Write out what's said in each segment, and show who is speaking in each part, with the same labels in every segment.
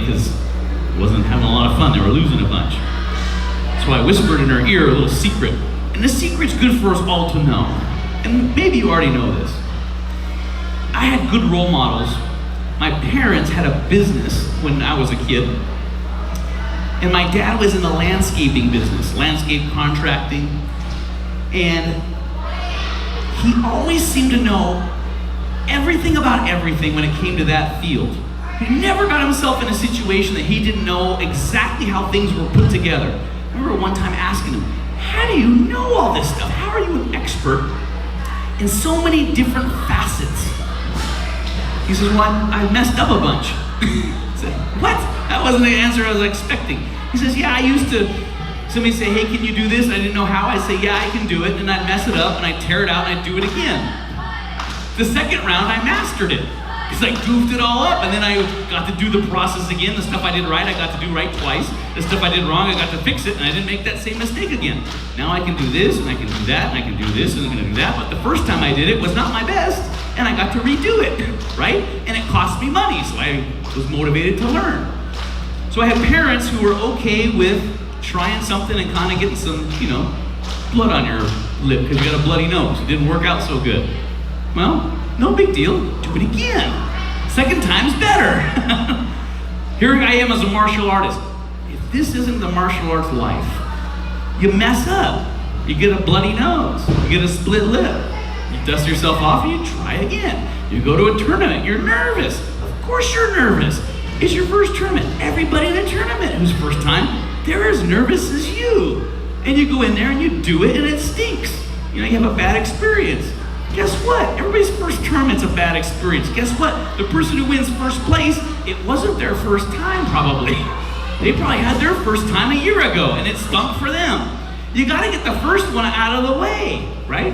Speaker 1: because it wasn't having a lot of fun. They were losing a bunch. So I whispered in her ear a little secret. And the secret's good for us all to know. And maybe you already know this. I had good role models. My parents had a business when I was a kid. And my dad was in the landscaping business, landscape contracting. And he always seemed to know everything about everything when it came to that field. He never got himself in a situation that he didn't know exactly how things were put together. I remember one time asking him, how do you know all this stuff? How are you an expert in so many different facets? He says, well, I messed up a bunch. I said, what? That wasn't the answer I was expecting. He says, yeah, I used to, somebody say, hey, can you do this? And I didn't know how. I'd say, yeah, I can do it. And I'd mess it up, and I'd tear it out, and I'd do it again. The second round, I mastered it. Because I goofed it all up, and then I got to do the process again. The stuff I did right, I got to do right twice. The stuff I did wrong, I got to fix it, and I didn't make that same mistake again. Now I can do this, and I can do that, and I can do this, and I'm gonna do that. But the first time I did it was not my best, and I got to redo it, right? And it cost me money, so I was motivated to learn. So I had parents who were okay with trying something and kind of getting some, blood on your lip because you got a bloody nose. It didn't work out so good. Well, no big deal, do it again. Second time's better. Here I am as a martial artist. If this isn't the martial arts life, you mess up. You get a bloody nose, you get a split lip. You dust yourself off and you try again. You go to a tournament, you're nervous. Of course you're nervous. It's your first tournament. Everybody in the tournament who's first time, they're as nervous as you. And you go in there and you do it and it stinks. You have a bad experience. Guess what? Everybody's first tournament's a bad experience. Guess what? The person who wins first place, it wasn't their first time probably. They probably had their first time a year ago and it stunk for them. You gotta get the first one out of the way, right?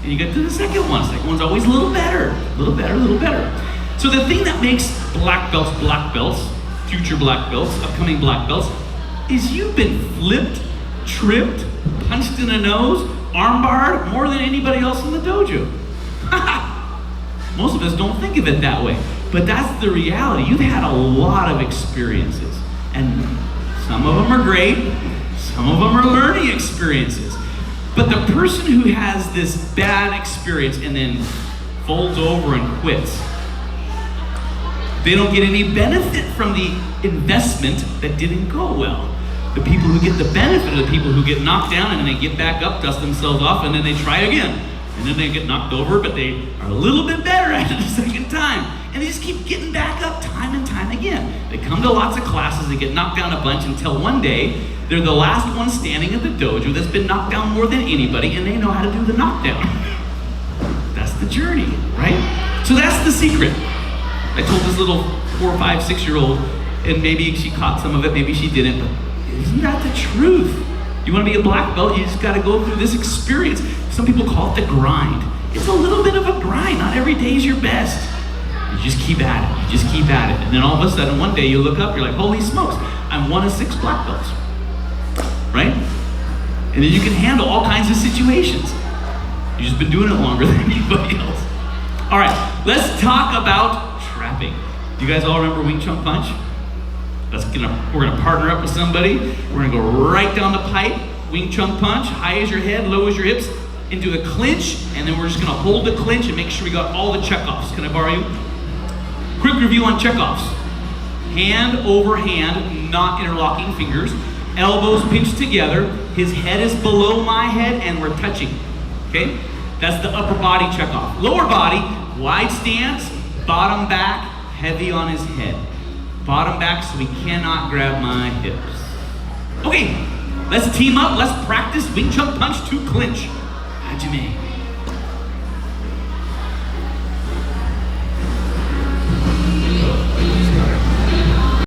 Speaker 1: And you get to the second one. The second one's always a little better, a little better, a little better. So the thing that makes black belts, future black belts, upcoming black belts, is you've been flipped, tripped, punched in the nose, armbarred more than anybody else in the dojo. Most of us don't think of it that way, but that's the reality. You've had a lot of experiences, and some of them are great, some of them are learning experiences. But the person who has this bad experience and then folds over and quits, they don't get any benefit from the investment that didn't go well. The people who get the benefit are the people who get knocked down and then they get back up, dust themselves off, and then they try again. And then they get knocked over, but they are a little bit better at it the second time. And they just keep getting back up time and time again. They come to lots of classes, they get knocked down a bunch until one day, they're the last one standing at the dojo that's been knocked down more than anybody, and they know how to do the knockdown. That's the journey, right? So that's the secret. I told this little 4, 5, 6-year-old, and maybe she caught some of it, maybe she didn't, but isn't that the truth? You want to be a black belt, you just got to go through this experience. Some people call it the grind. It's a little bit of a grind. Not every day is your best. You just keep at it. You just keep at it. And then all of a sudden, one day you look up, you're like, holy smokes, I'm 1 of 6 black belts. Right? And then you can handle all kinds of situations. You've just been doing it longer than anybody else. All right, let's talk about trapping. Do you guys all remember Wing Chun Punch? We're gonna partner up with somebody. We're gonna go right down the pipe. Wing Chun Punch, high as your head, low as your hips, into a clinch, and then we're just gonna hold the clinch and make sure we got all the checkoffs. Can I borrow you? Quick review on checkoffs. Hand over hand, not interlocking fingers. Elbows pinched together. His head is below my head and we're touching. Okay? That's the upper body checkoff. Lower body, wide stance, bottom back, heavy on his head. Bottom back so he cannot grab my hips. Okay, let's team up, let's practice Wing Chun Punch to clinch. Hajime.